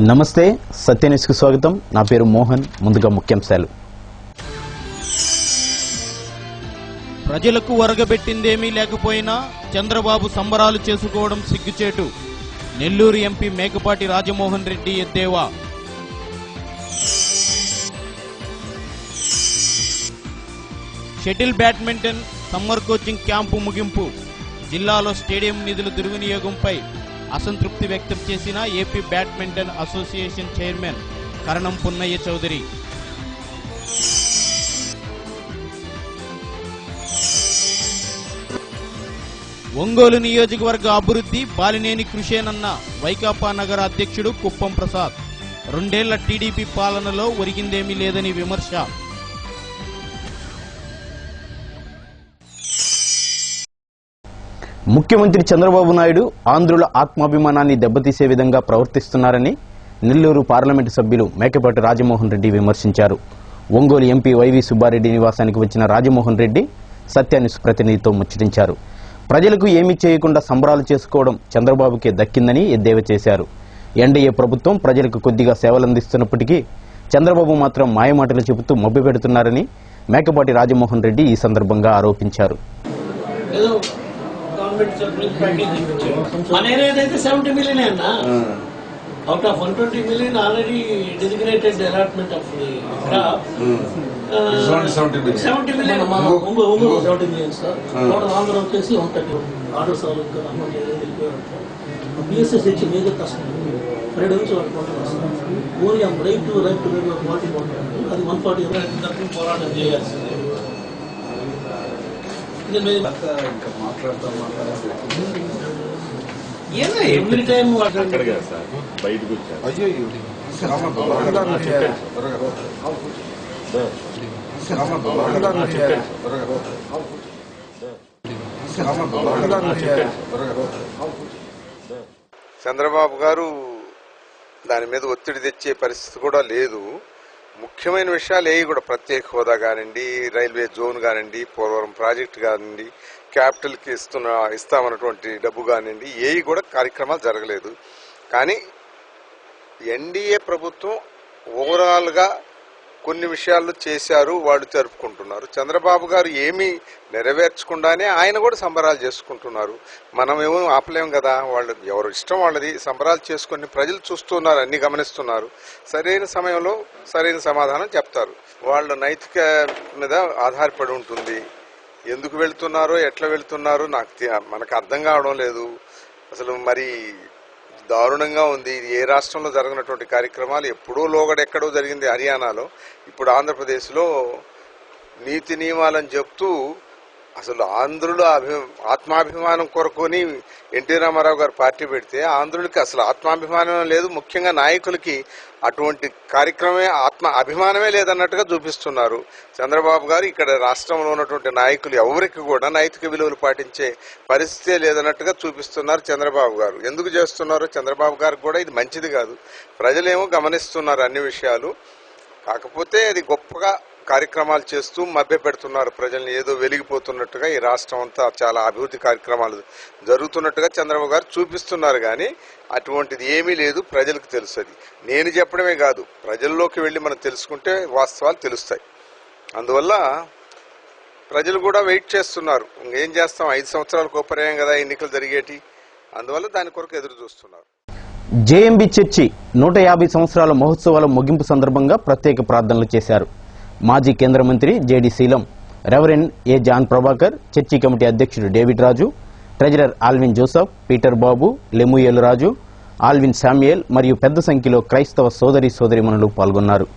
నమస్తే సత్యన్యూస్కి స్వాగతం. నా పేరు మోహన్. ముందుగా ముఖ్యాంశాలు. ప్రజలకు వరగబెట్టిందేమీ లేకపోయినా చంద్రబాబు సంబరాలు చేసుకోవడం సిగ్గుచేటు. నెల్లూరు ఎంపీ మేకపాటి రాజమోహన్ రెడ్డి ఎద్దేవా. Shuttle badminton summer coaching camp ముగింపు. జిల్లాలో స్టేడియం నిధుల దుర్వినియోగంపై అసంతృప్తి వ్యక్తం చేసిన AP badminton association chairman Karanam Punnaiah Chowdary. Ongole నియోజకవర్గ అభివృద్ధి బాలినేని కృషేనన్న వైకాపా నగర అధ్యక్షుడు కుప్పం ప్రసాద్. 2 ఏళ్ల టీడీపీ పాలనలో ఒరిగిందేమీ లేదని విమర్శ. ముఖ్యమంత్రి చంద్రబాబు నాయుడు ఆంధ్రుల ఆత్మాభిమానాన్ని దెబ్బతీసే విధంగా ప్రవర్తిస్తున్నారని నెల్లూరు పార్లమెంటు సభ్యులు మేకపాటి రాజమోహన్ రెడ్డి విమర్శించారు. ఒంగోలు ఎంపీ వైవి సుబ్బారెడ్డి నివాసానికి వచ్చిన రాజమోహన్ రెడ్డి సత్యన్యూస్ ప్రతినిధితో ముచ్చటించారు. ప్రజలకు ఏమీ చేయకుండా సంబరాలు చేసుకోవడం చంద్రబాబుకే దక్కిందని ఎద్దేవా చేశారు. ఎన్డీఏ ప్రభుత్వం ప్రజలకు కొద్దిగా సేవలందిస్తున్నప్పటికీ చంద్రబాబు మాత్రం మాయమాటలు చెబుతూ మభ్యపెడుతున్నారని మేకపాటి రాజమోహన్ రెడ్డి ఈ సందర్భంగా ఆరోపించారు. మన ఏరియా అయితే 70 మిలియన్ అన్న. Out of 120 million already designated allotment of the crop 70 million. 70 million sir. Total Andhra వచ్చేసి 130 ఆర్డర్స్ బిఎస్ఎస్ ఇచ్చి మేజర్ కష్టం 2 నుంచి 140 ఓన్లీ రైట్ టు క్వాలిటీ అది 140 పోరాటం చేయాల్సింది. ఎవ్రీ టైం చంద్రబాబు గారు దాని మీద ఒత్తిడి తెచ్చే పరిస్థితి కూడా లేదు. ముఖ్యమైన విషయాలు ఏవి కూడా ప్రత్యేక హోదా కానివ్వండి, రైల్వే జోన్ కానివ్వండి, పోలవరం ప్రాజెక్టు కానివ్వండి, క్యాపిటల్కి ఇస్తామన్నటువంటి డబ్బు కానివ్వండి, ఏవి కూడా కార్యక్రమాలు జరగలేదు. కానీ ఎన్డీఏ ప్రభుత్వం ఓవరాల్గా కొన్ని విషయాలు చేశారు, వాళ్ళు జరుపుకుంటున్నారు. చంద్రబాబు గారు ఏమీ నెరవేర్చకుండానే ఆయన కూడా సంబరాలు చేసుకుంటున్నారు. మనమేమో ఆపలేం కదా, వాళ్ళు ఎవరు ఇష్టం వాళ్ళది సంబరాలు చేసుకుని ప్రజలు చూస్తున్నారు, అన్ని గమనిస్తున్నారు. సరైన సమయంలో సరైన సమాధానం చెప్తారు. వాళ్ళ నైతిక మీద ఆధారపడి ఉంటుంది. ఎందుకు వెళ్తున్నారో ఎట్లా వెళ్తున్నారో మనకు అర్థం కావడం లేదు. అసలు మరి దారుణంగా ఉంది. ఏ రాష్ట్రంలో జరిగినటువంటి కార్యక్రమాలు ఎప్పుడో లోగడెక్కడో జరిగింది హర్యానాలో, ఇప్పుడు ఆంధ్రప్రదేశ్లో నీతి నియమాలని చెప్తూ అసలు ఆంధ్రుల ఆత్మాభిమానం కొరకుని ఎన్టీ రామారావు గారు పార్టీ పెడితే ఆంధ్రులకి అసలు ఆత్మాభిమానం లేదు. ముఖ్యంగా నాయకులకి అటువంటి కార్యక్రమే అభిమానమే లేదన్నట్టుగా చూపిస్తున్నారు చంద్రబాబు గారు. ఇక్కడ రాష్ట్రంలో ఉన్నటువంటి నాయకులు ఎవరికి కూడా నైతిక విలువలు పాటించే పరిస్థితే లేదన్నట్టుగా చూపిస్తున్నారు చంద్రబాబు గారు. ఎందుకు చేస్తున్నారో చంద్రబాబు గారికి కూడా ఇది మంచిది కాదు. ప్రజలేమో గమనిస్తున్నారు అన్ని విషయాలు. కాకపోతే అది గొప్పగా కార్యక్రమాలు చేస్తూ మభ్య పెడుతున్నారు ప్రజల్ని. ఏదో వెలిగిపోతున్నట్టుగా ఈ రాష్ట్రం అంతా చాలా అభివృద్ధి కార్యక్రమాలు జరుగుతున్నట్టుగా చంద్రబాబు గారు చూపిస్తున్నారు. కానీ అటువంటిది ఏమీ లేదు. ప్రజలకు తెలుసు. అది నేను చెప్పడమే కాదు, ప్రజల్లోకి వెళ్ళి మనం తెలుసుకుంటే వాస్తవాలు తెలుస్తాయి. అందువల్ల ప్రజలు కూడా వెయిట్ చేస్తున్నారు. ఇంకేం చేస్తాం, 5 సంవత్సరాలకు ఉపర్యాయం కదా ఎన్నికలు జరిగేటి. అందువల్ల దాని కొరకు ఎదురు చూస్తున్నారు. జేఎంబీ చర్చి 150 సంవత్సరాల మహోత్సవాల ముగింపు సందర్భంగా ప్రత్యేక ప్రార్థనలు చేశారు. మాజీ కేంద్ర మంత్రి JD Seelam, reverend A John Prabhakar, church committee అధ్యక్షుడు David Raju, treasurer Alvin Joseph, Peter Babu, Lemuel Raju, Alvin Samuel మరియు పెద్ద సంఖ్యలో క్రైస్తవ సోదరీమణులు పాల్గొన్నారు.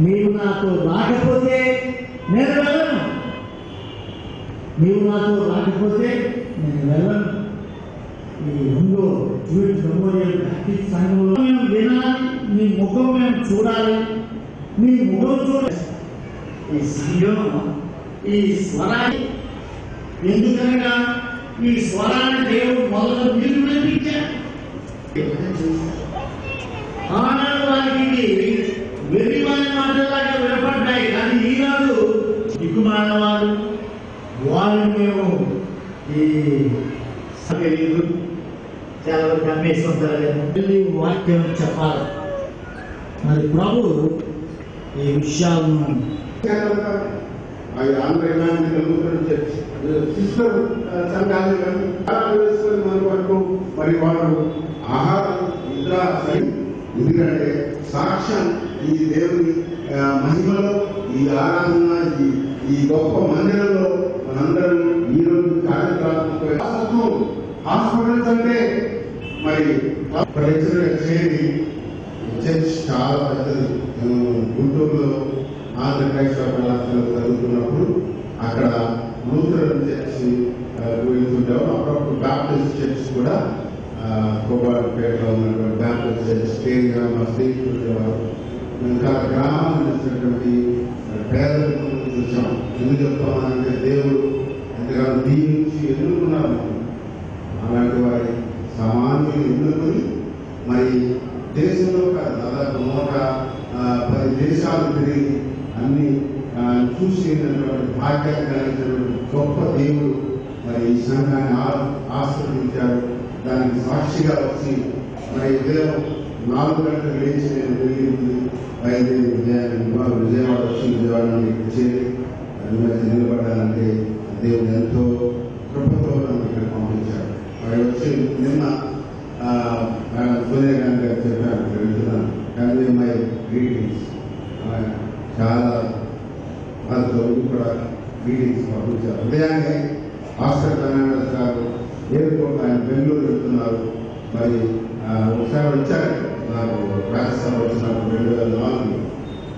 నీవు నాతో రాకపోతే నేను వెళ్ళను, నీవు నాతో రాకపోతే నేను వెళ్ళను. ఈ ముందు సంఘంలో మేము వినాలి, నీ ముఖం మేము చూడాలి, నీ ముఖం చూడాలి. ఈ సంఘం ఈ స్వరాన్ని ఎందుకనగా ఈ స్వరాన్ని దేవుడు మొదలు మీరు వినిపించారు. ఆనాడు వారికి వెరివాని మాటలాగా వినపడ్డాయి. కానీ ఈనాడు దిక్కుమాలిన వారు వాళ్ళు మేము ఈ తెలియదు చాలా వరకు అమ్మేస్తుంటారు. వాక్యం చెప్పాలి. మరి ప్రభు ఈ విషయాలను సిస్టర్ సంఘాలు వేసుకొని మన వరకు మరి వాళ్ళు ఆహారం నిద్ర ఎందుకంటే సాక్ష్యం ఈ దేవుని మహిమలో ఈ ఆరాధన ఈ గొప్ప మందిరంలో మనందరం ఈ రోజు కార్యక్రమం హాస్పిటల్స్ అంటే మరి చేరి చర్చ్ చాలా పెద్దది. గుంటూరులో ఆంధ్ర క్రైస్తవ కళాశాల చదువుతున్నప్పుడు అక్కడ లూథరన్ చర్చ్ వెళ్తుంటాము. అప్పుడప్పుడు బ్యాప్టిస్ట్ చర్చ్ కూడా కోబాపేటలో ఉన్నటువంటి బ్యాప్టిస్ట్ చర్చ్ స్టేడియం మా స్నేహితులు ఇంకా గ్రామాన్ని వచ్చినటువంటి పేదలకు చూసాం. ఎందుకు చెప్తామంటే దేవుడు ఎంతగానో దీవించి ఎన్నుకున్నారు. అలాంటి వారి సామాన్యులు ఎన్నుకొని మరి దేశంలో దాదాపు 110 దేశాలు తిరిగి అన్ని చూసినటువంటి భాగ్యాన్ని కలిగినటువంటి గొప్ప దేవుడు మరి ఈ సంఘాన్ని ఆశీర్వదించారు. దానికి సాక్షిగా వచ్చి మరి ఉదయం 4 గంటలకు లేచి నేను వెళ్ళి బయలుదేరి విజయవాడ వచ్చి విజయవాడ నుండి చేరి నిలబడాలంటే దేవుడు ఎంతో కృపతో నన్ను ఇక్కడ పంపించాడు. మరి వచ్చి నిన్న సోనియా గాంధీ గారు చెప్పారు వెళ్తున్నాను కానీ మై గ్రీటింగ్స్ చాలా వాళ్ళతో కూడా గ్రీటింగ్స్ పంపించారు. ఉదయాన్నే ఆస్కర్ ఫెర్నాండెస్ గారు ఎయిర్పోర్ట్ ఆయన బెంగళూరు వెళ్తున్నారు. మరి ఒకసారి వచ్చారు నాకు రాజ్యసభ వచ్చినప్పుడు 2004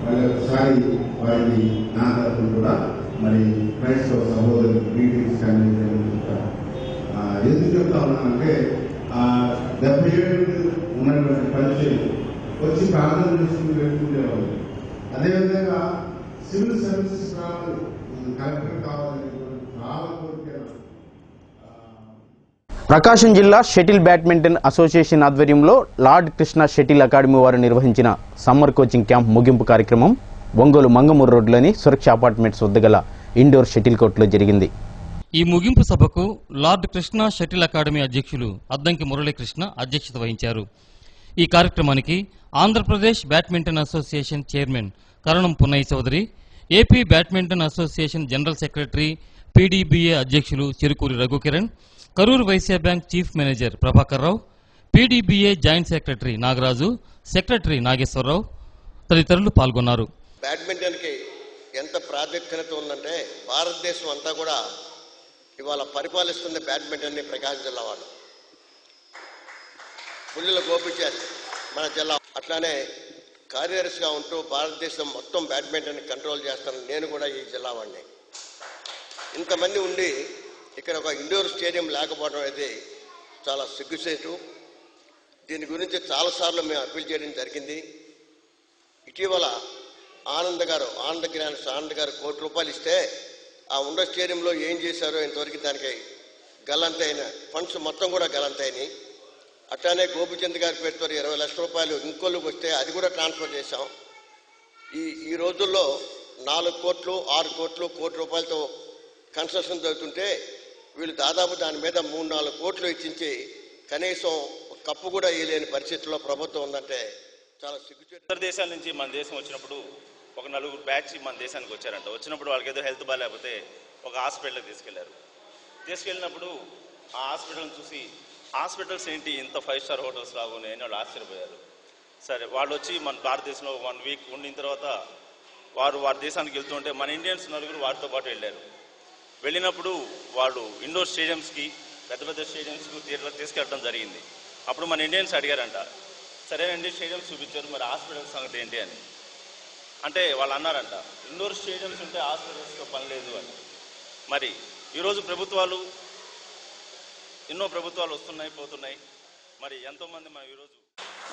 మరి ఒకసారి వారికి నా తరఫున కూడా మరి క్రైస్తవ సహోదరులు గ్రీటింగ్స్ కానీ చెప్తారు. ఎందుకు చెప్తా ఉన్నానంటే 70 ఏళ్ళు ఉన్నటువంటి పరిచయం వచ్చి ప్రార్థన చేసుకుని వెళ్తుండేవాళ్ళు. అదేవిధంగా సివిల్ సర్వీసెస్ కావాలి, కలెక్టర్ కావాలని చాలా కోరికలు. ప్రకాశం జిల్లా షటిల్ బ్యాడ్మింటన్ అసోసియేషన్ ఆధ్వర్యంలో లార్డ్ కృష్ణ షటిల్ అకాడమీ వారు నిర్వహించిన సమ్మర్ కోచింగ్ క్యాంప్ ముగింపు కార్యక్రమం ఒంగోలు మంగమూరు రోడ్లోని సురక్ష అపార్ట్మెంట్స్ వద్ద గల ఇండోర్ షటిల్ కోర్టులో జరిగింది. ఈ ముగింపు సభకు లార్డ్ కృష్ణ షటిల్ అకాడమీ అధ్యక్షులు అద్దంకి మురళీకృష్ణ అధ్యక్షత వహించారు. ఈ కార్యక్రమానికి Andhra Pradesh badminton association chairman Karanam Punnaiah Chowdary, AP badminton association general secretary, PDBA అధ్యక్షులు Cherukuri Raghukiran, Karur Vysya bank chief manager Prabhakar Rao, PDBA joint secretary Nagaraju, secretary Nageswara Rao తదితరులు పాల్గొన్నారు. బ్యాడ్మింటన్ కి ఎంత ప్రాధాన్యత ఉందంటే భారతదేశం అంతా కూడా ఇవాళ పరిపాలిస్తుంది బ్యాడ్మింటన్ ని ప్రకాశం జిల్లా వాళ్ళు. పుల్లుల గోపిచారి మన జిల్లా అట్లానే కార్యదర్శిగా ఉంటూ భారతదేశం మొత్తం బ్యాడ్మింటన్ కంట్రోల్ చేస్తాను. నేను కూడా ఈ జిల్లా వాడిని. ఇంతమంది ఉండి ఇక్కడ ఒక ఇండోర్ స్టేడియం లేకపోవడం అనేది చాలా సిగ్గుచేటు. దీని గురించి చాలాసార్లు మేము అప్పీల్ చేయడం జరిగింది. ఇటీవల ఆనంద్ గారు ₹1 కోటి ఇస్తే ఆ ఉండ స్టేడియంలో ఏం చేశారో ఇంతవరకు దానికి గల్లంతైన ఫండ్స్ మొత్తం కూడా గల్లంతైనాయి. అట్లానే గోపిచంద్ గారి పేరుతో ₹20 లక్షలు ఇంకోళ్ళకి వస్తే అది కూడా ట్రాన్స్ఫర్ చేశాం. ఈ రోజుల్లో 4 కోట్లు 6 కోట్లు ₹1 కోటితో కన్స్ట్రక్షన్ జరుగుతుంటే వీళ్ళు దాదాపు దాని మీద 3-4 కోట్లు ఇచ్చించి కనీసం కప్పు కూడా వేయలేని పరిస్థితుల్లో ప్రభుత్వం ఉందంటే చాలా సిగ్గుచేటు. ఇతర దేశాల నుంచి మన దేశం వచ్చినప్పుడు ఒక 4 బ్యాచ్ మన దేశానికి వచ్చారంట. వచ్చినప్పుడు వాళ్ళకి ఏదో హెల్త్ బాగాలేకపోతే ఒక హాస్పిటల్కి తీసుకెళ్ళినప్పుడు ఆ హాస్పిటల్ని చూసి హాస్పిటల్స్ ఏంటి ఇంత 5 స్టార్ హోటల్స్ లాగా ఉన్నాయని వాళ్ళు ఆశ్చర్యపోయారు. సరే వాళ్ళు వచ్చి మన భారతదేశంలో 1 వీక్ ఉండిన తర్వాత వారి దేశానికి వెళ్తుంటే మన ఇండియన్స్ 4 వారితో పాటు వెళ్ళినప్పుడు వాళ్ళు ఇండోర్ స్టేడియంస్కి పెద్ద స్టేడియంస్కి థియేటర్లకు తీసుకెళ్ళడం జరిగింది. అప్పుడు మన ఇండియన్స్ అడిగారంట, సరేనండి స్టేడియంస్ చూపించారు, మరి హాస్పిటల్స్ సంగతి ఏంటి అని. అంటే వాళ్ళు అన్నారంట ఇండోర్ స్టేడియంస్ ఉంటే హాస్పిటల్స్తో పని లేదు అని. మరి ఈరోజు ఎన్నో ప్రభుత్వాలు వస్తున్నాయి పోతున్నాయి. మరి ఎంతోమంది మనం ఈరోజు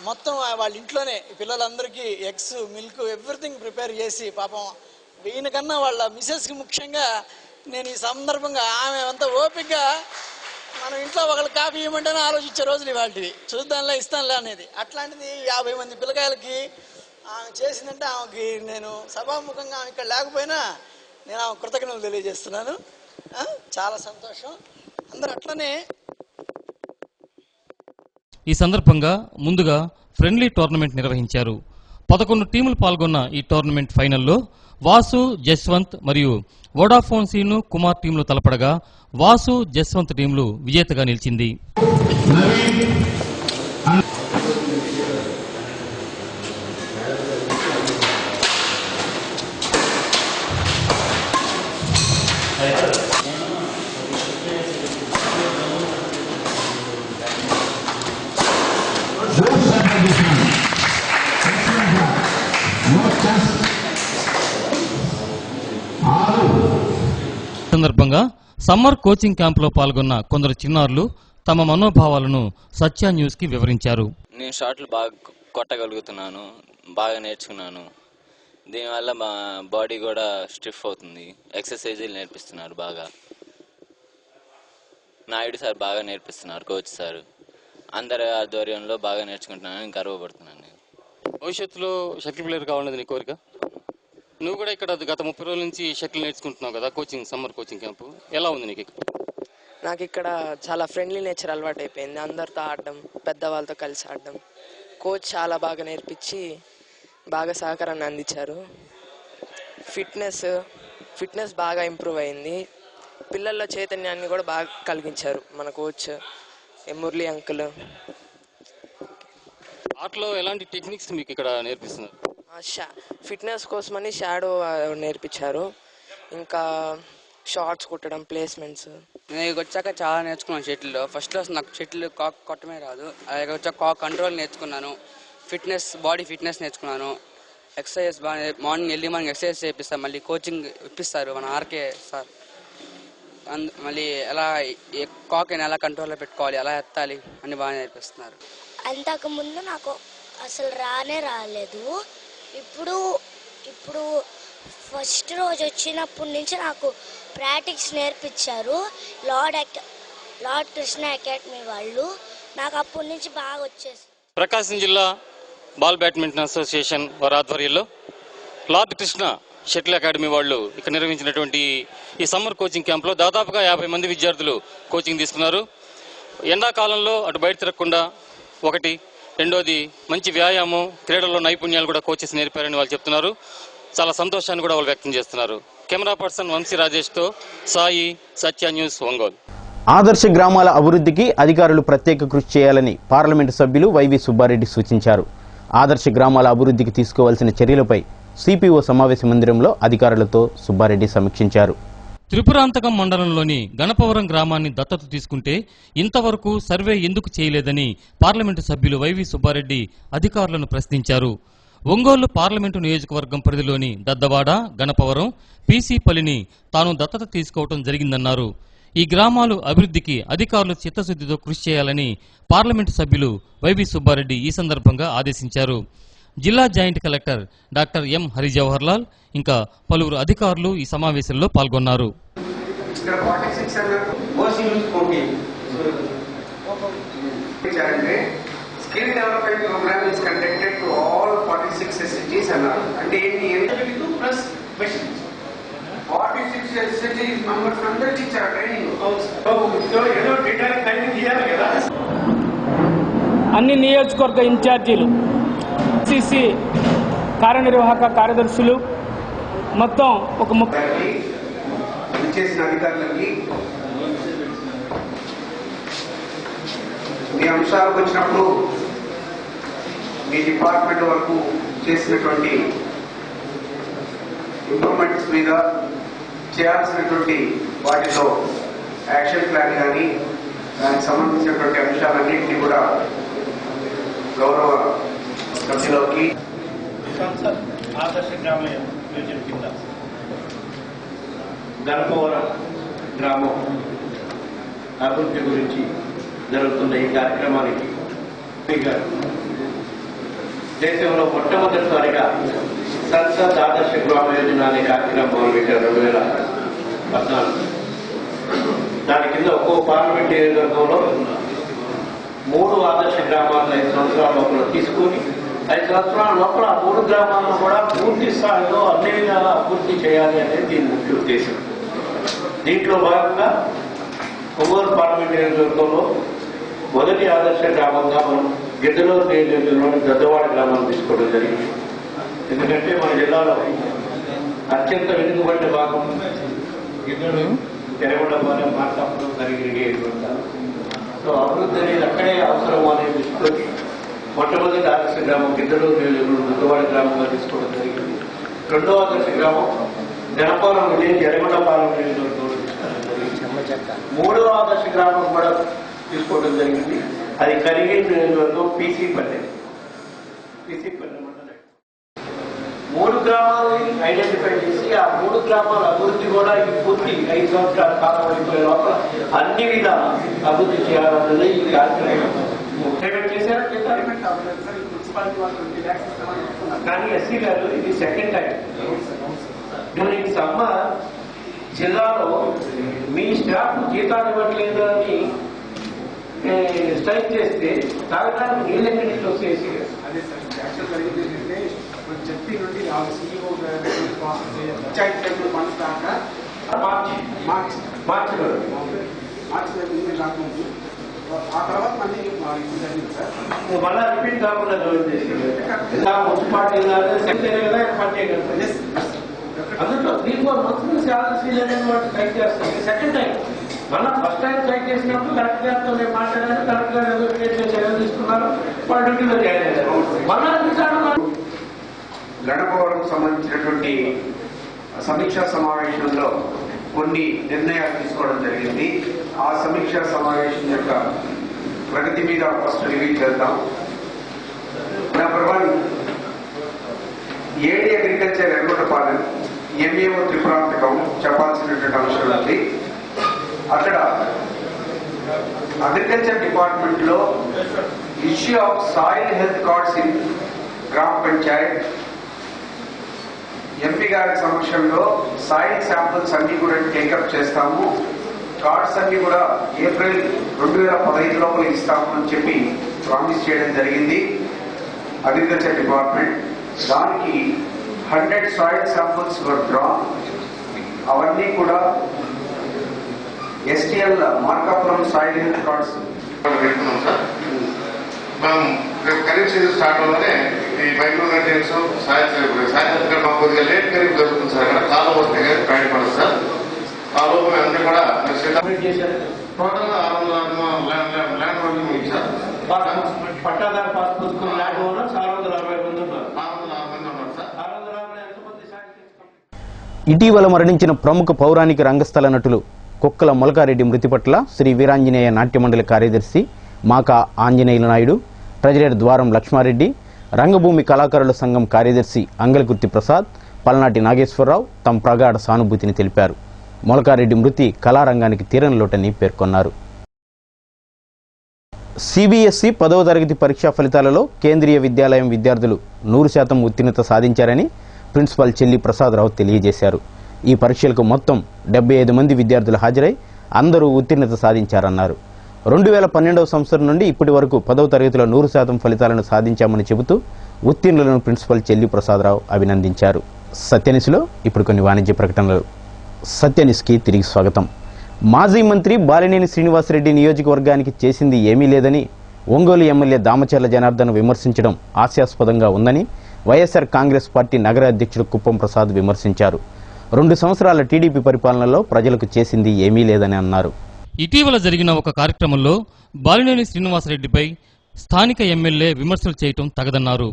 మొత్తం వాళ్ళ ఇంట్లోనే పిల్లలందరికీ ఎగ్స్ మిల్క్ ఎవ్రీథింగ్ ప్రిపేర్ చేసి పాపం ఈయనకన్నా వాళ్ళ మిసెస్కి ముఖ్యంగా నేను ఈ సందర్భంగా ఆమె అంతా ఓపికగా మనం ఇంట్లో ఒకళ్ళు కాఫీ ఇవ్వమంటేనే ఆలోచించే రోజులు ఇవాళవి. చూద్దాంలే ఇస్తానులే అనేది. అట్లాంటిది 50 మంది పిల్లకాయలకి ఆమె చేసిందంటే ఆమెకి నేను సభాముఖంగా ఆమె ఇక్కడ లేకపోయినా నేను ఆమె కృతజ్ఞతలు తెలియజేస్తున్నాను. చాలా సంతోషం. అందరూ అట్లనే. ఈ సందర్భంగా ముందుగా ఫ్రెండ్లీ టోర్నమెంట్ నిర్వహించారు. 11 టీములు పాల్గొన్న ఈ టోర్నమెంట్ ఫైనల్లో వాసు, జస్వంత్ మరియు వోడాఫోన్ సీను, కుమార్ టీంలు తలపడగా వాసు, జస్వంత్ టీంలు విజేతగా నిలిచింది. సందర్భంగా సమ్మర్ కోచింగ్ క్యాంపులో పాల్గొన్న కొందరు చిన్నారులు తమ మనోభావాలను సత్య న్యూస్ కి వివరించారు. నేను షాట్లు బాగా కొట్టగలుగుతున్నాను, బాగా నేర్చుకున్నాను. దీనివల్ల మా బాడీ కూడా స్టిఫ్ అవుతుంది. ఎక్సర్సైజులు నేర్పిస్తున్నారు బాగా. నాయుడు సార్ బాగా నేర్పిస్తున్నారు, కోచ్ సార్. అందరి ఆధ్వర్యంలో బాగా నేర్చుకుంటున్నానని గర్వపడుతున్నాను. నేను భవిష్యత్తులో షటిల్ ప్లేయర్ కావాలన్నది నీ కోరిక? నువ్వు కూడా ఇక్కడ గత 30 రోజుల నుంచి షటిల్ నేర్చుకుంటున్నావు కదా, సమ్మర్ కోచింగ్ క్యాంపు ఎలా ఉంది నీకు? నాకు ఇక్కడ చాలా ఫ్రెండ్లీ నేచర్ అలవాటు అయిపోయింది. అందరితో ఆడడం, పెద్దవాళ్ళతో కలిసి ఆడడం. కోచ్ చాలా బాగా నేర్పించి బాగా సహకారాన్ని అందించారు. ఫిట్నెస్ బాగా ఇంప్రూవ్ అయింది. పిల్లల్లో చైతన్యాన్ని కూడా బాగా కలిగించారు మన కోచ్ మురళి అంకుల్. ఆటలో ఎలాంటి టెక్నిక్స్ మీకు ఇక్కడ నేర్పిస్తున్నారు? ఫిట్నెస్ కోసమని షాడో నేర్పించారు. ఇంకా షార్ట్స్ కొట్టడం, ప్లేస్మెంట్స్. నేను వచ్చాక చాలా నేర్చుకున్నాను షటిల్లో. ఫస్ట్లో నాకు షటిల్ కాక్ కొట్టమే రాదు. అలాగే వచ్చాక కాక్ కంట్రోల్ నేర్చుకున్నాను. బాడీ ఫిట్నెస్ నేర్చుకున్నాను. ఎక్సర్సైజ్ బాగా మార్నింగ్ ఎక్సర్సైజ్ చేపిస్తాను. మళ్ళీ కోచింగ్ ఇప్పిస్తారు మన ఆర్కే సార్. మళ్ళీ ఎలా కాక్ని ఎలా కంట్రోల్లో పెట్టుకోవాలి, ఎలా ఎత్తాలి అని బాగా నేర్పిస్తున్నారు. అంతకుముందు నాకు అసలు రాలేదు. ఇప్పుడు ఫస్ట్ రోజు వచ్చినప్పటి నుంచి నాకు ప్రాక్టీస్ నేర్పించారు లార్డ్ కృష్ణ అకాడమీ వాళ్ళు. నాకు అప్పటి నుంచి బాగా వచ్చేసి. ప్రకాశం జిల్లా బాల్ బ్యాడ్మింటన్ అసోసియేషన్ వారి ఆధ్వర్యంలో లార్డ్ కృష్ణ షటిల్ అకాడమీ వాళ్ళు ఇక్కడ నిర్వహించినటువంటి ఈ సమ్మర్ కోచింగ్ క్యాంప్లో దాదాపుగా 50 మంది విద్యార్థులు కోచింగ్ తీసుకున్నారు. ఎండాకాలంలో అటు బయట తిరగకుండా ఒకటి, రెండోది మంచి వ్యాయామం, క్రీడల్లో నైపుణ్యాలు కూడా కోచెస్ నేర్పారని వాళ్ళు చెప్తున్నారు. చాలా సంతోషాన్ని కూడా వాళ్ళు వ్యక్తం చేస్తున్నారు. కెమెరా పర్సన్ వంశీ రాజేష్తో సాయి, సత్య న్యూస్, ఒంగోలు. ఆదర్శ గ్రామాల అభివృద్ధికి అధికారులు ప్రత్యేక కృషి చేయాలని పార్లమెంటు సభ్యులు వైవి సుబ్బారెడ్డి సూచించారు. ఆదర్శ గ్రామాల అభివృద్ధికి తీసుకోవాల్సిన చర్యలపై సిపిఓ సమావేశ మందిరంలో అధికారులతో సుబ్బారెడ్డి సమీక్షించారు. త్రిపురాంతకం మండలంలోని గణపవరం గ్రామాన్ని దత్తత తీసుకుంటే ఇంతవరకు సర్వే ఎందుకు చేయలేదని పార్లమెంటు సభ్యులు వైవి సుబ్బారెడ్డి అధికారులను ప్రశ్నించారు. ఒంగోలు పార్లమెంటు నియోజకవర్గం పరిధిలోని దద్దవాడ, గణపవరం, పీసీపల్లిని తాను దత్తత తీసుకోవడం జరిగిందన్నారు. ఈ గ్రామాలు అభివృద్ధికి అధికారులు చిత్తశుద్ధితో కృషి చేయాలని పార్లమెంటు సభ్యులు వైవి సుబ్బారెడ్డి ఈ సందర్భంగా ఆదేశించారు. జిల్లా joint collector doctor M Harijawaharlal ఇంకా పలువురు అధికారులు ఈ సమావేశంలో పాల్గొన్నారు. Skill development program is conducted to all 46 SCGs అన్నారు. అంటే ప్లస్ 46 SCGs మెంబర్స్ అందరికీ ఇచ్చారు ట్రైనింగ్. ఏదో డేటా ట్రైనింగ్ ఇవ్వాలి కదా. అన్ని నియోజకవర్గ ఇన్ఛార్జీలు, సిసి కార్యనిర్వాహక కార్యదర్శులు మొత్తం ఒక చేసిన అధికారులకి మీ అంశాలకు వచ్చినప్పుడు మీ డిపార్ట్మెంట్ వరకు చేసినటువంటి ఇంప్రూవ్మెంట్స్ మీద చేయాల్సినటువంటి వాటిలో యాక్షన్ ప్లాన్ కానీ దానికి సంబంధించినటువంటి అంశాలన్నింటినీ కూడా గౌరవ సభ్యులకి ఆదర్శ గ్రామ యోజన కింద గణపవరం గ్రామం అభివృద్ధి గురించి జరుగుతున్న ఈ కార్యక్రమానికి దేశంలో మొట్టమొదటిసారిగా సంసద్ ఆదర్శ గ్రామ యోజన అనే కార్యక్రమం మొదలుపెట్టారు 2014. దాని కింద ఒక్కో పార్లమెంట్ నియోజకవర్గంలో 3 ఆదర్శ గ్రామాలను 5 సంవత్సరాల లోపల తీసుకుని 5 సంవత్సరాల లోపల ఆ 3 గ్రామాలను కూడా పూర్తి స్థాయిలో అన్ని విధాలా అభివృద్ధి చేయాలి అనేది దీని ముఖ్య ఉద్దేశం. దీంట్లో భాగంగా ఒంగోలు పార్లమెంట్ నియోజకవర్గంలో మొదటి ఆదర్శ గ్రామంగా మనం గిద్దలూరు నియోజకవర్గంలోని దద్దవాడ గ్రామాన్ని తీసుకోవడం జరిగింది. ఎందుకంటే మన జిల్లాలో అత్యంత వెనుకబడిన భాగం గిద్దలు, ఎర్రగొండపాలెం, మార్కాపురం, కరిగిరి ఉంటారు. సో అభివృద్ధి అనేది అక్కడే అవసరం అనేది దృష్టితోటి మొట్టమొదటి ఆదర్శ గ్రామం గిద్దలూరు నియోజకవర్గంలో దద్దవాడ గ్రామంగా తీసుకోవడం జరిగింది. రెండో ఆదర్శ గ్రామం జనపాలెం విలేజ్, ఎర్రగొండపాలెం నియోజకవర్గంలో తీసుకోవడం జరిగింది. మూడో ఆదర్శ గ్రామం కూడా తీసుకోవడం జరిగింది. అది కరిగిరి నియోజకవర్గం పీసీపల్లె మండలం. 3 గ్రామాలని ఐడెంటిఫై చేసి ఆ 3 గ్రామాల అభివృద్ధి కూడా ఈ పూర్తి 5 సంవత్సరాల కాలం అయిపోయే లోపల అన్ని విధాల అభివృద్ధి చేయాలన్నది ఈ కార్యక్రమం. పేమెంట్ చేశారు కానీ ఎస్సీ గారు ఇది సెకండ్ టైం డ్యూరింగ్ సమ్మర్ జిల్లాలో మీ స్టాఫ్ జీతాలు ఇవ్వట్లేదు అని స్ట్రైక్ చేస్తే తాగడానికి నీళ్ళు ఎక్కడి నుంచి వచ్చేసి అదే సార్ యాక్చువల్ జరిగింది ఏంటంటే జడ్పీ నుండి సీఈఓ పంచాయతీ ఫండ్స్ దాకా మార్చి రాకముందు ఆ తర్వాత మళ్ళీ జరిగింది సార్. మళ్ళా రిపీట్ కాకుండా మున్సిపాలిటీ అందులో దీంట్లో మొత్తం శాలరీ స్ట్రైక్ చేస్తాం. సెకండ్ టైం మళ్ళీ ఫస్ట్ టైం స్ట్రైక్ చేసినప్పుడు కలెక్టర్ గారితో నేను మాట్లాడాను. కలెక్టర్ గారు చర్యలు తీసుకున్నారు. వాళ్ళ డ్యూటీలో జాయిన్ అయ్యారు. మళ్ళా గణపవరం సంబంధించినటువంటి సమీక్షా సమావేశంలో కొన్ని నిర్ణయాలు తీసుకోవడం జరిగింది. ఆ సమీక్షా సమావేశం యొక్క ప్రగతి మీద ఫస్ట్ రివ్యూ చేద్దాం. నెంబర్ 1 ఏడీ అగ్రికల్చర్ ఎర్రగొండపాలెం ఎంఏఓ త్రిపురాంతకం చెప్పాల్సినటువంటి అంశం ఉంది. అక్కడ అగ్రికల్చర్ డిపార్ట్మెంట్ లో issue of soil health cards in గ్రామ పంచాయత్ ఎంపీ గారి సమక్షంలో సాయిల్ శాంపుల్స్ అన్ని కూడా టేకప్ చేస్తాము. కార్డ్స్ అన్ని కూడా ఏప్రిల్ 2015 లోపల ఇస్తాము అని చెప్పి ప్రామిస్ చేయడం జరిగింది అగ్రికల్చర్ డిపార్ట్మెంట్. దానికి 100 సాయిల్ శాంపుల్స్ వర్ డ్రాన్. అవన్నీ కూడా STL Markapuram soil health cards పెట్టుకున్నాం సార్. మనం రేపు ఖరీఫ్ సీజన్ స్టార్ట్ అవగానే ఈ మైక్రో కంటైనర్స్ సాయంత్రం మాకు కొద్దిగా లేట్ ఖరీఫ్ జరుగుతుంది సార్. అక్కడ కాలం వస్తే కానీ ప్రయాణ పడదు సార్. ఆ లోపల అందరూ కూడా టోటల్ గా 600 ల్యాండ్ హోల్డింగ్ ఉంది సార్. పట్టాదారు పాస్ పుస్తకం ల్యాండ్ ఓనర్స్ 660 మంది ఉన్నారు. 660 మంది ఉన్నారు సార్. ఇటీవల మరణించిన ప్రముఖ పౌరాణిక రంగస్థల నటులు కుక్కల మొలకారెడ్డి మృతి పట్ల శ్రీ వీరాంజనేయ నాట్య మండలి కార్యదర్శి మాకా ఆంజనేయుల నాయుడు, ట్రెజరర్ ద్వారం లక్ష్మారెడ్డి, రంగభూమి కళాకారుల సంఘం కార్యదర్శి అంగలకుర్తి ప్రసాద్, పల్నాటి నాగేశ్వరరావు తమ ప్రగాఢ సానుభూతిని తెలిపారు. మొలకారెడ్డి మృతి కళారంగానికి తీరని లోటని పేర్కొన్నారు. సిబిఎస్ఈ 10వ తరగతి పరీక్షా ఫలితాలలో కేంద్రీయ విద్యాలయం విద్యార్థులు 100% ఉత్తీర్ణత సాధించారని ప్రిన్సిపాల్ చెల్లి ప్రసాదరావు తెలియజేశారు. ఈ పరీక్షలకు మొత్తం 75 మంది విద్యార్థులు హాజరై అందరూ ఉత్తీర్ణత సాధించారన్నారు. 2012వ సంవత్సరం నుండి ఇప్పటి వరకు 10వ తరగతిలో 100% ఫలితాలను సాధించామని చెబుతూ ఉత్తీర్ణులను ప్రిన్సిపల్ చెల్లి ప్రసాదరావు అభినందించారు. సత్యనిస్లో ఇప్పుడు కొన్ని వాణిజ్య ప్రకటనలు. సత్యనిస్కి తిరిగి స్వాగతం. మాజీ మంత్రి బాలినేని శ్రీనివాసరెడ్డి నియోజకవర్గానికి చేసింది ఏమీ లేదని ఒంగోలు ఎమ్మెల్యే దామచర్ల జనార్దన్ విమర్శించడం హాస్యాస్పదంగా ఉందని వైఎస్ఆర్ కాంగ్రెస్ పార్టీ నగర అధ్యక్షుడు కుప్పం ప్రసాద్ విమర్శించారు. 2 సంవత్సరాల టీడీపీ పరిపాలనలో ప్రజలకు చేసింది ఏమీ లేదని అన్నారు. ఇటీవల జరిగిన ఒక కార్యక్రమంలో బాలినేని శ్రీనివాసరెడ్డిపై స్థానిక ఎమ్మెల్యే విమర్శలు చేయటం తగదన్నారు.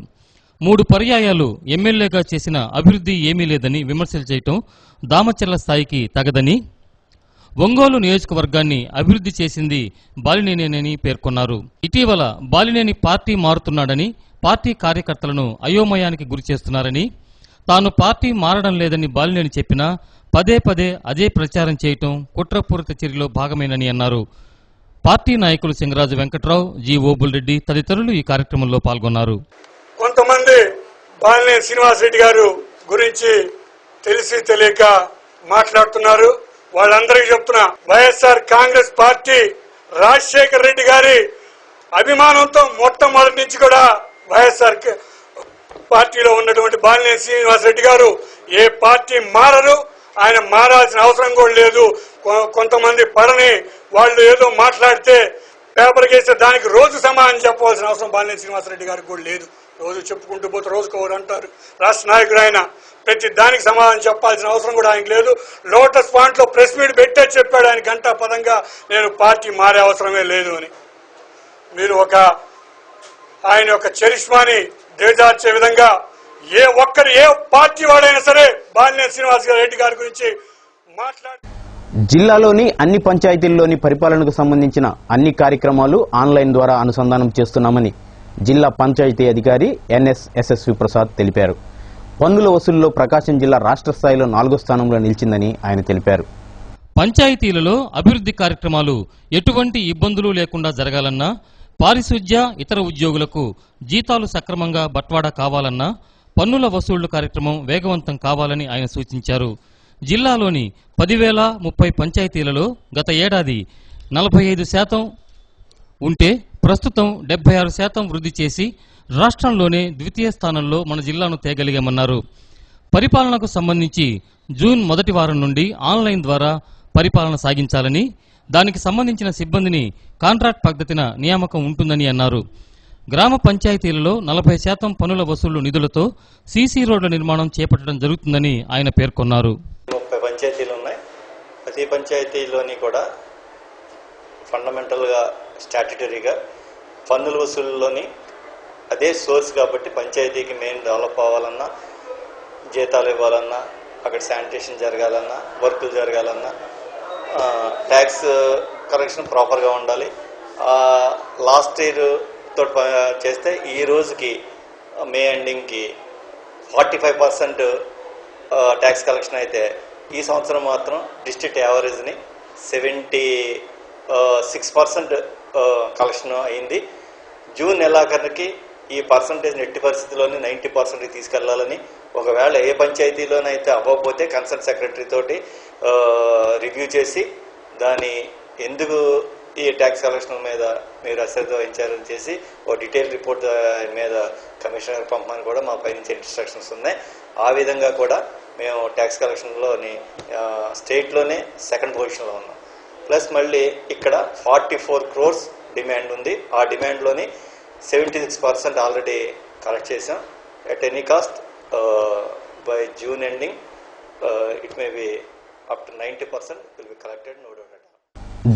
3 పర్యాయాలు ఎమ్మెల్యేగా చేసిన అభివృద్ధి ఏమీ లేదని విమర్శలు చేయటం దామచర్ల స్థాయికి తగదని, ఒంగోలు నియోజకవర్గాన్ని అభివృద్ధి చేసింది బాలినేనేనని పేర్కొన్నారు. ఇటీవల బాలినేని పార్టీ మారుతున్నాడని, పార్టీ కార్యకర్తలను అయోమయానికి గురిచేస్తున్నారని, తాను పార్టీ మారడం లేదని బాలినేని చెప్పినా పదే పదే అదే ప్రచారం చేయటం కుట్రపూరిత చర్యలో భాగమేనని అన్నారు. పార్టీ నాయకులు సింగరాజు వెంకట్రావు, జి ఓబుల్రెడ్డి తదితరులు ఈ కార్యక్రమంలో పాల్గొన్నారు. కొంతమంది బాలినేని శ్రీనివాసరెడ్డి గారు గురించి తెలిసి తెలియక మాట్లాడుతున్నారు. వాళ్ళందరికీ చెప్తున్నా, వైఎస్ఆర్ కాంగ్రెస్ పార్టీ రాజశేఖర్ రెడ్డి గారి అభిమానంతో మొట్టమొదటి నుంచి కూడా వైఎస్ఆర్ పార్టీలో ఉన్నటువంటి బాలినేని శ్రీనివాసరెడ్డి గారు ఏ పార్టీ మారరు, ఆయన మారాల్సిన అవసరం కూడా లేదు. కొంతమంది పడని వాళ్ళు ఏదో మాట్లాడితే పేపర్ కేస్తే దానికి రోజు సమాధానం చెప్పవలసిన అవసరం బాలినేని శ్రీనివాసరెడ్డి గారికి కూడా లేదు. రోజు చెప్పుకుంటూ పోతే రోజుకు ఒకరు అంటారు. రాష్ట్ర నాయకుడు ఆయన, ప్రతి దానికి సమాధానం చెప్పాల్సిన అవసరం కూడా ఆయనకు లేదు. లోటస్ పాయింట్ లో ప్రెస్ మీట్ పెట్టే చెప్పాడు ఆయన గంటా పదంగా, నేను పార్టీ మారే అవసరమే లేదు అని. మీరు ఆయన యొక్క చరిష్మాని దిగజార్చే విధంగా ఏ పార్టీ వాడైనా సరే బాలినేని శ్రీనివాసరెడ్డి గారి గురించి మాట్లాడి జిల్లాలోని అన్ని పంచాయతీల్లోని పరిపాలనకు సంబంధించిన అన్ని కార్యక్రమాలు ఆన్లైన్ ద్వారా అనుసంధానం చేస్తున్నామని జిల్లా పంచాయతీ అధికారి ఎన్ఎస్ఎస్వి ప్రసాద్ తెలిపారు. పన్నుల వసూలులో ప్రకాశం జిల్లా రాష్ట్ర స్థాయిలో 4వ స్థానంలో నిలిచిందని ఆయన తెలిపారు. పంచాయతీలలో అభివృద్ధి కార్యక్రమాలు ఎటువంటి ఇబ్బందులు లేకుండా జరగాలన్నా, పారిశుధ్య ఇతర ఉద్యోగులకు జీతాలు సక్రమంగా బట్వాడా కావాలన్నా పన్నుల వసూళ్లు కార్యక్రమం వేగవంతం కావాలని ఆయన సూచించారు. జిల్లాలోని 10,030 పంచాయతీలలో గత ఏడాది 45% ఉంటే ప్రస్తుతం 76% వృద్ధి చేసి రాష్ట్రంలోనే ద్వితీయ స్థానంలో మన జిల్లాను తేగలిగామన్నారు. పరిపాలనకు సంబంధించి జూన్ మొదటి వారం నుండి ఆన్లైన్ ద్వారా పరిపాలన సాగించాలని, దానికి సంబంధించిన సిబ్బందిని కాంట్రాక్ట్ పద్ధతిన నియామకం ఉంటుందని అన్నారు. గ్రామ పంచాయతీలలో 40% పన్నుల వసూళ్లు నిధులతో సీసీ రోడ్ల నిర్మాణం చేపట్టడం జరుగుతుందని ఆయన పేర్కొన్నారు. 30 పంచాయతీలు ఉన్నాయి. ప్రతి పంచాయతీలోని కూడా ఫండమెంటల్గా స్టాట్యుటరీగా పన్నుల వసూలులోని అదే సోర్స్ కాబట్టి పంచాయతీకి మెయిన్ డెవలప్ అవ్వాలన్నా, జీతాలు ఇవ్వాలన్నా, అక్కడ శానిటేషన్ జరగాలన్నా, వర్కులు జరగాలన్నా, ట్యాక్స్ కలెక్షన్ ప్రాపర్గా ఉండాలి. లాస్ట్ ఇయర్ తోటి చేస్తే ఈ రోజుకి మే ఎండింగ్కి 45% ట్యాక్స్ కలెక్షన్ అయితే ఈ సంవత్సరం మాత్రం డిస్ట్రిక్ట్ యావరేజ్ని 76% కలెక్షన్ అయింది. జూన్ నెలాఖరికి ఈ పర్సంటేజ్ ఎట్టి పరిస్థితుల్లోనే 90% తీసుకెళ్లాలని, ఒకవేళ ఏ పంచాయతీలోనైతే అవ్వకపోతే కన్సర్న్ సెక్రటరీ తోటి రివ్యూ చేసి దాని ఎందుకు ఈ ట్యాక్స్ కలెక్షన్ మీద మీరు అశ్రద్ధ వహించారని చేసి ఓ డీటెయిల్ రిపోర్ట్ మీద కమిషనర్ పంపమని కూడా మా పైనుంచి ఇన్స్ట్రక్షన్స్ ఉన్నాయి. ఆ విధంగా కూడా మేము ట్యాక్స్ కలెక్షన్లోని స్టేట్లోనే 2nd పొజిషన్లో ఉన్నాం. ప్లస్ మళ్ళీ ఇక్కడ 44 crores డిమాండ్ ఉంది. ఆ డిమాండ్లోని 76% ఆల్రెడీ కలెక్ట్ చేసాం. At any cost by June ending it may be up to 90% will be collected. No doubt.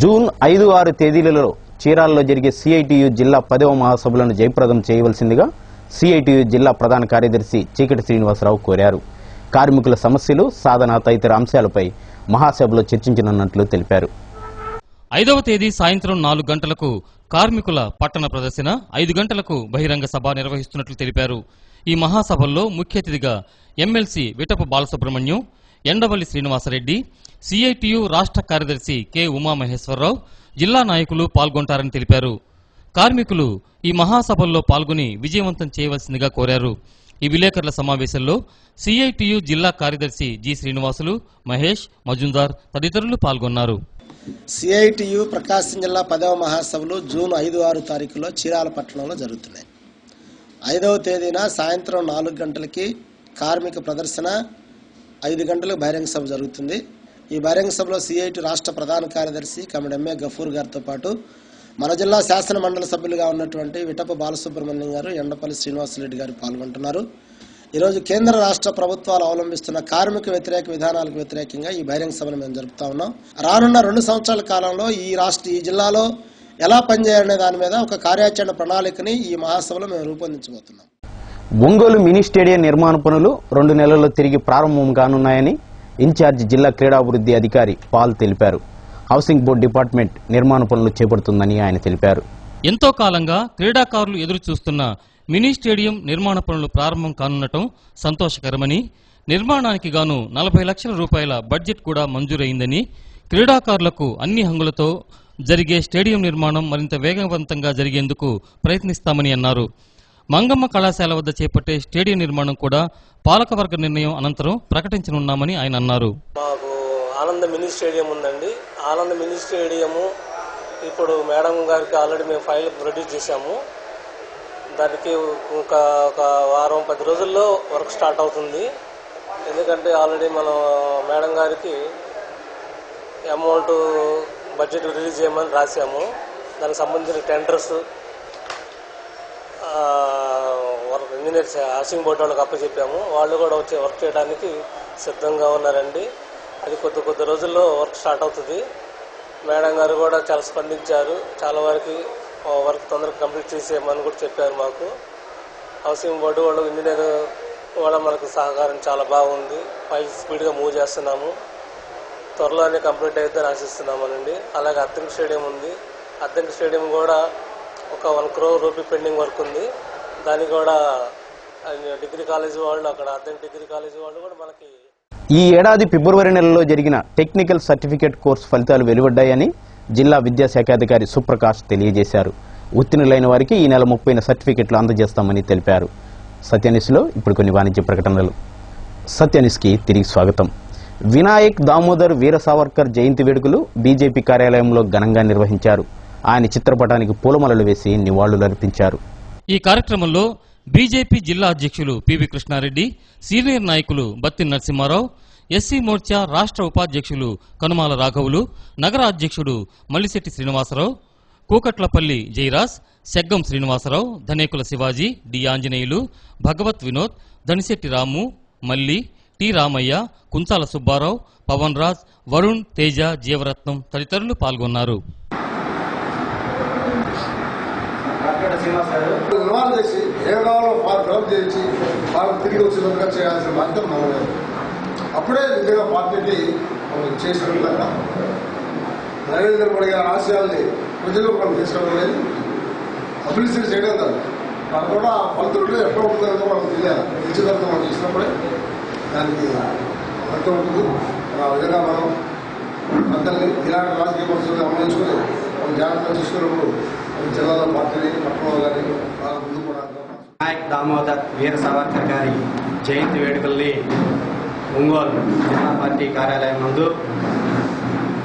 June 5-6 తేదీలలో చీరాలలో జరిగే సిఐటియు జిల్లా 10వ మహాసభలను జయప్రదం చేయవలసిందిగా సిఐటియు జిల్లా ప్రధాన కార్యదర్శి చీకటి శ్రీనివాసరావు కోరారు. కార్మికుల సమస్యలు, సాధన తదితర అంశాలపై మహాసభలో చర్చించనున్నట్లు తెలిపారు. 5వ తేదీ సాయంత్రం 4 గంటలకు కార్మికుల పట్టణ ప్రదర్శన, 5 గంటలకు బహిరంగ సభ నిర్వహిస్తున్నట్లు తెలిపారు. ఈ మహాసభల్లో ముఖ్య అతిథిగా ఎమ్మెల్సీ విటపు బాలసుబ్రహ్మణ్యం, ఎండవల్లి శ్రీనివాసరెడ్డి, సిఐటియు రాష్ట్ర కార్యదర్శి కె ఉమామహేశ్వరరావు, జిల్లా నాయకులు పాల్గొంటారని తెలిపారు. కార్మికులు ఈ మహాసభల్లో పాల్గొని విజయవంతం చేయవలసిందిగా కోరారు. ఈ విలేకరుల సమావేశంలో సిఐటియు జిల్లా కార్యదర్శి జి శ్రీనివాసులు, మహేష్, మజుందార్ తదితరులు పాల్గొన్నారు. సిఐటియు ప్రకాశం జిల్లా 10వ మహాసభలు జూన్ 5-6 తారీఖులో చీరాల పట్టణంలో జరుగుతున్నాయి. 5వ తేదీన సాయంత్రం 4 గంటలకి కార్మిక ప్రదర్శన, 5 గంటలకు బహిరంగ సభ జరుగుతుంది. ఈ బహిరంగ సభలో సిఐటి రాష్ట్ర ప్రధాన కార్యదర్శి కమిడి ఎంఏ గఫూర్ గారితో పాటు మన జిల్లా శాసన మండలి సభ్యులుగా ఉన్నటువంటి విటప బాలసుబ్రహ్మణ్యం గారు, ఎండపల్లి శ్రీనివాసరెడ్డి గారు పాల్గొంటున్నారు. ఈరోజు కేంద్ర రాష్ట్ర ప్రభుత్వాలు అవలంబిస్తున్న కార్మిక వ్యతిరేక విధానాలకు వ్యతిరేకంగా ఈ బహిరంగ సభను మేము జరుపుతా ఉన్నాం. రానున్న 2 సంవత్సరాల కాలంలో ఈ జిల్లాలో ఎలా పనిచేయాలనే దాని మీద ఒక కార్యాచరణ ప్రణాళికని ఈ మహాసభలో మేము రూపొందించబోతున్నాం. ఒంగోలు మినీ స్టేడియం నిర్మాణ పనులు 2 నెలల్లో తిరిగి ప్రారంభం కానున్నాయని ఇన్ఛార్జి జిల్లా క్రీడాభివృద్ధి అధికారి పాల్ తెలిపారు. హౌసింగ్ బోర్డు డిపార్ట్మెంట్ నిర్మాణ పనులు చేపడుతుందని ఆయన తెలిపారు. ఎంతో కాలంగా క్రీడాకారులు ఎదురు చూస్తున్న మినీ స్టేడియం నిర్మాణ పనులు ప్రారంభం కానుండటం సంతోషకరమని, నిర్మాణానికి గాను 40 లక్షల రూపాయల బడ్జెట్ కూడా మంజూరైందని, క్రీడాకారులకు అన్ని హంగులతో జరిగే స్టేడియం నిర్మాణం మరింత వేగవంతంగా జరిగేందుకు ప్రయత్నిస్తామని అన్నారు. మంగమ్మ కళాశాల వద్ద చేపట్టే స్టేడియం నిర్మాణం కూడా పాలకవర్గ నిర్ణయం అనంతరం ప్రకటించనున్నామని ఆయన అన్నారు. మాకు ఆనంద మినీ స్టేడియం ఉందండి. ఆనంద మినీ స్టేడియము ఇప్పుడు మేడం గారికి ఆల్రెడీ మేము ఫైల్ ప్రొడ్యూస్ చేశాము. దానికి ఒక వారం 10 రోజుల్లో వర్క్ స్టార్ట్ అవుతుంది. ఎందుకంటే ఆల్రెడీ మనం మేడం గారికి అమౌంట్ బడ్జెట్ రిలీజ్ చేయమని రాసాము. దానికి సంబంధించిన టెండర్స్ ఇంజనీర్స్ హౌసింగ్ బోర్డు వాళ్ళకి అప్పచెప్పాము. వాళ్ళు కూడా వచ్చి వర్క్ చేయడానికి సిద్ధంగా ఉన్నారండి. అది కొద్ది రోజుల్లో వర్క్ స్టార్ట్ అవుతుంది. మేడం గారు కూడా చాలా స్పందించారు. చాలా వరకు వర్క్ తొందరగా కంప్లీట్ చేసేయమని కూడా చెప్పారు మాకు. హౌసింగ్ బోర్డు వాళ్ళు ఇంజనీర్ కూడా మనకు సహకారం చాలా బాగుంది. ఫైల్స్ స్పీడ్గా మూవ్ చేస్తున్నాము. త్వరలోనే కంప్లీట్ అయితే ఆశిస్తున్నామనండి. అలాగే అద్దెంకి స్టేడియం ఉంది. అద్దెంకి స్టేడియం కూడా ఒక 1 crore రూపీ పెండింగ్ వర్క్ ఉంది. దానికి కూడా డిగ్రీ కాలేజీ వాళ్ళు అక్కడ అద్దెంకి డిగ్రీ కాలేజీ వాళ్ళు కూడా మనకి ఈ ఏడాది ఫిబ్రవరి నెలలో జరిగిన టెక్నికల్ సర్టిఫికేట్ కోర్సు ఫలితాలు వెలువడ్డాయని జిల్లా విద్యాశాఖాధికారి సుప్రకాష్ తెలియజేశారు. ఉత్తీర్ణులైన వారికి ఈ నెల 30న సర్టిఫికెట్లు అందజేస్తామని తెలిపారు. సత్యనిస్లో ఇప్పుడు కొన్ని వాణిజ్య ప్రకటనలు. సత్యనిస్కి తిరిగి స్వాగతం. వినాయక్ దామోదర్ వీర సావర్కర్ జయంతి వేడుకలు బీజేపీ కార్యాలయంలో ఘనంగా నిర్వహించారు. ఆయన చిత్రపటానికి పూలమాలలు వేసి నివాళులర్పించారు. ఈ కార్యక్రమంలో బీజేపీ జిల్లా అధ్యక్షులు పివి కృష్ణారెడ్డి, సీనియర్ నాయకులు బత్తి నరసింహారావు, ఎస్సీ మోర్చా రాష్ట్ర ఉపాధ్యక్షులు కనుమాల రాఘవులు, నగర అధ్యక్షుడు మల్లిశెట్టి శ్రీనివాసరావు, కూకట్లపల్లి జయరాజ్, సెగ్గం శ్రీనివాసరావు, ధనేకుల శివాజీ, డి ఆంజనేయులు, భగవత్ వినోద్, ధనిశెట్టి రాము, మల్లి, టి రామయ్య, కుంచాల సుబ్బారావు, పవన్ రాజ్, వరుణ్, తేజ, జీవరత్నం తదితరులు పాల్గొన్నారు. నిర్మాణం చేసి ఏ కావాలో వాళ్ళు డెవలప్ చేయించి వాళ్ళకి తిరిగి వచ్చినట్టుగా చేయాల్సిన బాధ్యత మనమే. అప్పుడే నిజంగా పార్టీకి మనం చేసినట్లుగా నరేంద్ర మోడీ గారి ఆశయాల్ని ప్రజలకు మనం తీసుకోవడం లేదు, అభివృద్ధి చేయడం కాదు. మనం కూడా ఫలితం ఎక్కడ ఉంటుందో మనకు తెలియాలి. నిశ్చితంగా మనం చేసినప్పుడే దానికి ఫలితం ఉంటుంది. ఆ విధంగా మనం అందరినీ ఇలాంటి రాజకీయ పరిస్థితులు అమలుచుకుని మనం జాగ్రత్తగా చూసుకున్నప్పుడు జిల్లాలో పార్టీని పట్టణంలో కానీ ముందు కూడా వినాయక్ దామోదర్ వీర సావర్కర్ గారి జయంతి వేడుకల్ని ఒంగోలు జిల్లా పార్టీ కార్యాలయం నందు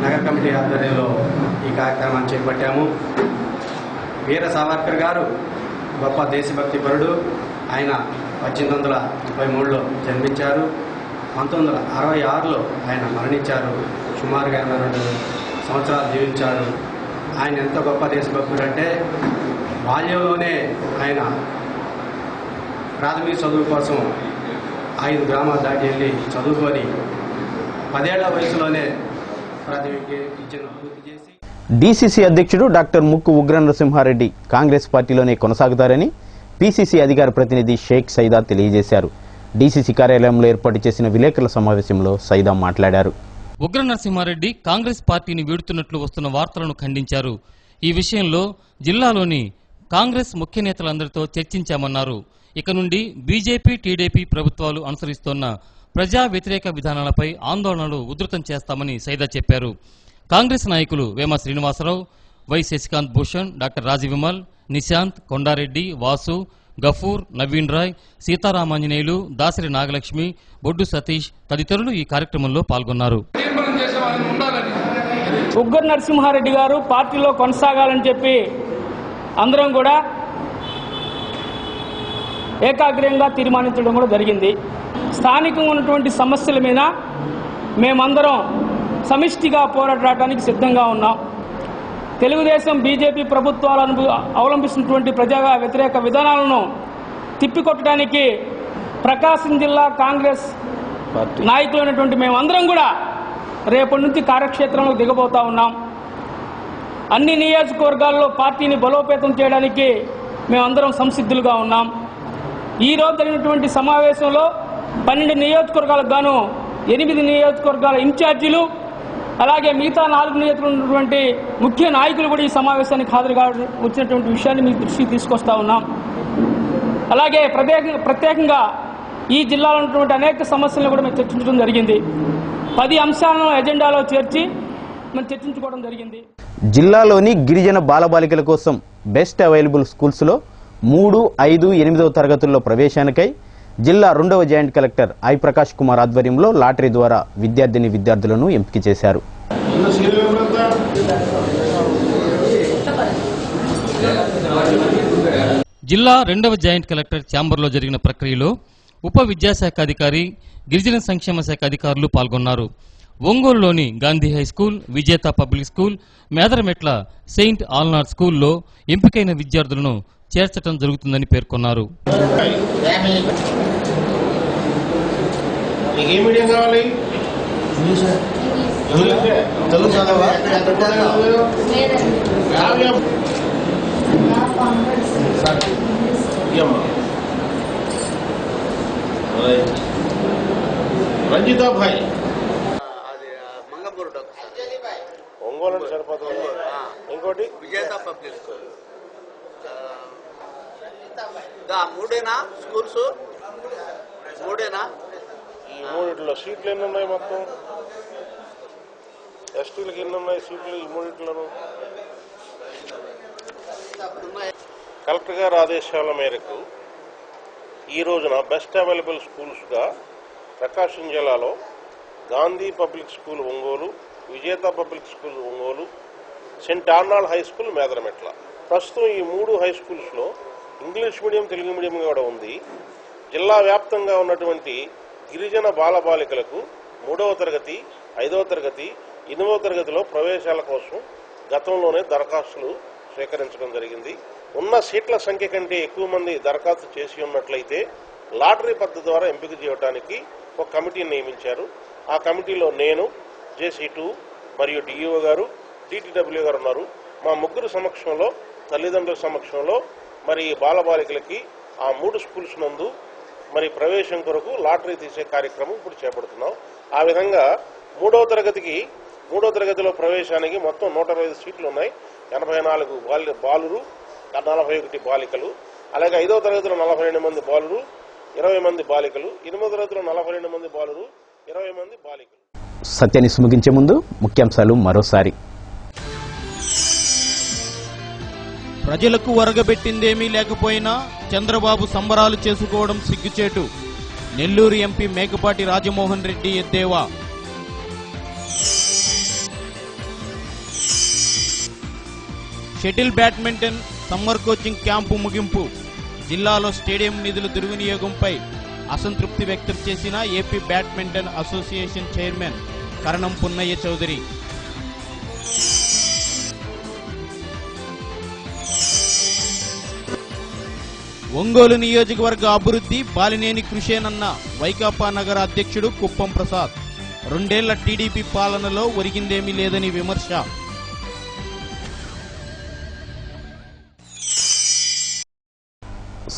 నగర కమిటీ ఆధ్వర్యంలో ఈ కార్యక్రమాన్ని చేపట్టాము. వీర సావర్కర్ గారు గొప్ప దేశభక్తి పరుడు. ఆయన 1833లో జన్మించారు. 1966లో ఆయన మరణించారు. సుమారుగా 82 సంవత్సరాలు జీవించారు. ఆయన ఎంత గొప్ప దేశభక్తుడు అంటే బాల్యంలోనే ఆయన ప్రాథమిక చదువు కోసం 5 గ్రామాలు దాటి వెళ్ళి చదువుకొని 10 ఏళ్ల వయసులోనే ప్రాథమిక విద్యను పూర్తి చేసి డీసీసీ అధ్యక్షుడు డాక్టర్ ముక్కు ఉగ్ర నరసింహారెడ్డి కాంగ్రెస్ పార్టీలోనే కొనసాగుతారని పీసీసీ అధికార ప్రతినిధి షేక్ సైదా తెలియజేశారు. డీసీసీ కార్యాలయంలో ఏర్పాటు చేసిన విలేకరుల సమావేశంలో సైదా మాట్లాడారు. ఉగ్ర నరసింహారెడ్డి కాంగ్రెస్ పార్టీని వీడుతున్నట్లు వస్తున్న వార్తలను ఖండించారు. ఈ విషయంలో జిల్లాలోని కాంగ్రెస్ ముఖ్య నేతలందరితో చర్చించామన్నారు. ఇక నుండి బీజేపీ, టీడీపీ ప్రభుత్వాలు అనుసరిస్తోన్న ప్రజా వ్యతిరేక విధానాలపై ఆందోళనలు ఉధృతం చేస్తామని సైదా చెప్పారు. కాంగ్రెస్ నాయకులు వేమ శ్రీనివాసరావు, వై శశికాంత్ భూషణ్, డాక్టర్ రాజవిమల్, నిశాంత్, కొండారెడ్డి, వాసు, గఫూర్, నవీన్ రాయ్, సీతారామాంజనేయులు, దాసరి నాగలక్ష్మి, బొడ్డు సతీష్ తదితరులు ఈ కార్యక్రమంలో పాల్గొన్నారు. ఉగ్ర నరసింహారెడ్డి గారు పార్టీలో కొనసాగాలని చెప్పి అందరం కూడా ఏకాగ్రంగా తీర్మానించడం కూడా జరిగింది. స్థానికంగా ఉన్నటువంటి సమస్యల మీద మేమందరం సమిష్టిగా పోరాడటానికి సిద్ధంగా ఉన్నాం. తెలుగుదేశం, బీజేపీ ప్రభుత్వాలను అవలంబిస్తున్నటువంటి ప్రజా వ్యతిరేక విధానాలను తిప్పికొట్టడానికి ప్రకాశం జిల్లా కాంగ్రెస్ నాయకులైనటువంటి మేమందరం కూడా రేపటి నుంచి కార్యక్షేత్రంలో దిగబోతా ఉన్నాం. అన్ని నియోజకవర్గాల్లో పార్టీని బలోపేతం చేయడానికి మేమందరం సంసిద్ధులుగా ఉన్నాం. ఈ రోజు జరిగినటువంటి సమావేశంలో 12 నియోజకవర్గాలకు గాను 8 నియోజకవర్గాల ఇన్ఛార్జీలు, అలాగే మిగతా 4 నియోజకవర్గాలు ఉన్నటువంటి ముఖ్య నాయకులు కూడా ఈ సమావేశానికి హాజరుగా వచ్చినటువంటి విషయాన్ని మీ దృష్టికి తీసుకొస్తా ఉన్నాం. అలాగే ప్రత్యేకంగా ఈ జిల్లాలో ఉన్నటువంటి అనేక సమస్యలను కూడా మేము చర్చించడం జరిగింది. 10 అంశాలను ఎజెండాలో చేర్చి మనం చర్చించుకోవడం జరిగింది. జిల్లాలోని గిరిజన బాలబాలికల కోసం బెస్ట్ అవైలబుల్ స్కూల్స్లో 3, 5, 8వ తరగతుల్లో ప్రవేశానికై జిల్లా 2వ joint collector I Prakash Kumar ఆధ్వర్యంలో లాటరీ ద్వారా విద్యార్థులను ఎంపిక చేశారు. జిల్లా 2వ జాయింట్ కలెక్టర్ ఛాంబర్లో జరిగిన ప్రక్రియలో ఉప విద్యాశాఖ అధికారి, గిరిజన సంక్షేమ శాఖ అధికారులు పాల్గొన్నారు. ఒంగోలులోని గాంధీ హై స్కూల్, విజేత పబ్లిక్ స్కూల్, మేదరమెట్ల సెయింట్ ఆల్నార్ స్కూల్లో ఎంపికైన విద్యార్థులను చేర్చడం జరుగుతుందని పేర్కొన్నారు. రంజితాభాయ్ ఒంగోలు సరిపోతుంది. ఇంకోటి విజేత పబ్లిక్ స్కూల్. మూడేనా స్కూల్స్? మూడేనా? ఈ మూడిట్లో సీట్లు ఎన్ని ఉన్నాయి? మొత్తం ఎస్టీలకు ఎన్ని ఉన్నాయి సీట్లు ఈ మూడిట్లోనూ? కలెక్టర్ గారి ఆదేశాల మేరకు ఈ రోజున బెస్ట్ అవైలబుల్ స్కూల్స్గా ప్రకాశం జిల్లాలో గాంధీ పబ్లిక్ స్కూల్ ఒంగోలు, విజేత public school Ongole, Saint Arnold high school Medarametla. ప్రస్తుతం ఈ 3 హై స్కూల్స్లో ఇంగ్లీష్ మీడియం, తెలుగు మీడియం కూడా ఉంది. జిల్లా వ్యాప్తంగా ఉన్నటువంటి గిరిజన బాలబాలికలకు 3వ తరగతి, 5వ తరగతి, 8వ తరగతిలో ప్రవేశాల కోసం గతంలోనే దరఖాస్తులు స్వీకరించడం జరిగింది. ఉన్న సీట్ల సంఖ్య కంటే ఎక్కువ మంది దరఖాస్తు చేసి ఉన్నట్లయితే లాటరీ పద్ధతి ద్వారా ఎంపిక చేయడానికి ఒక కమిటీని నియమించారు. ఆ కమిటీలో నేను, జేసీ2 మరియు డిఈఓ గారు, టీటీడబ్ల్యూ గారు ఉన్నారు. మా ముగ్గురు సమక్షంలో, తల్లిదండ్రుల సమక్షంలో మరి బాలబాలికలకి ఆ 3 స్కూల్స్ నందు మరి ప్రవేశం కొరకు లాటరీ తీసే కార్యక్రమం ఇప్పుడు చేపడుతున్నాం. ఆ విధంగా 3వ తరగతిలో ప్రవేశానికి మొత్తం 125 సీట్లు ఉన్నాయి. 84 బాలురు, 41 బాలికలు. అలాగే 5వ తరగతిలో 42 మంది బాలురు, 20 మంది బాలికలు. 8వ తరగతిలో 42 మంది బాలురు, 20 మంది బాలికలు. సత్యాన్ని ముగించే ముందు ముఖ్యాంశాలు మరోసారి. ప్రజలకు వరగబెట్టిందేమీ లేకపోయినా చంద్రబాబు సంబరాలు చేసుకోవడం సిగ్గుచేటు. నెల్లూరు ఎంపీ మేకపాటి రాజమోహన్ రెడ్డి ఎద్దేవా. Shuttle badminton summer coaching camp ముగింపు. జిల్లాలో స్టేడియం నిధుల దుర్వినియోగంపై అసంతృప్తి వ్యక్తం చేసిన AP badminton association chairman Karanam Punnaiah Chowdary. Ongole నియోజకవర్గ అభివృద్ధి బాలినేని కృషేనన్న వైకాపా నగర అధ్యక్షుడు కుప్పం ప్రసాద్. 2 ఏళ్ల టీడీపీ పాలనలో ఒరిగిందేమీ లేదని విమర్శ.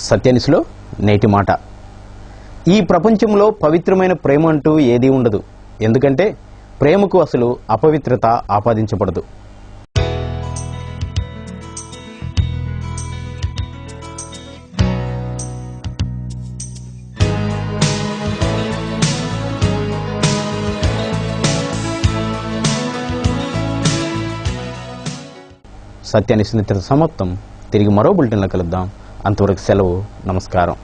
సత్యానిస్లో నేటి మాట. ఈ ప్రపంచంలో పవిత్రమైన ప్రేమ అంటూ ఏదీ ఉండదు. ఎందుకంటే ప్రేమకు అసలు అపవిత్రత ఆపాదించబడదు. సత్యానిస్ సమాప్తం. తిరిగి మరో బులెటిన్లో కలుద్దాం. అంతవరకు సెలవు. నమస్కారం.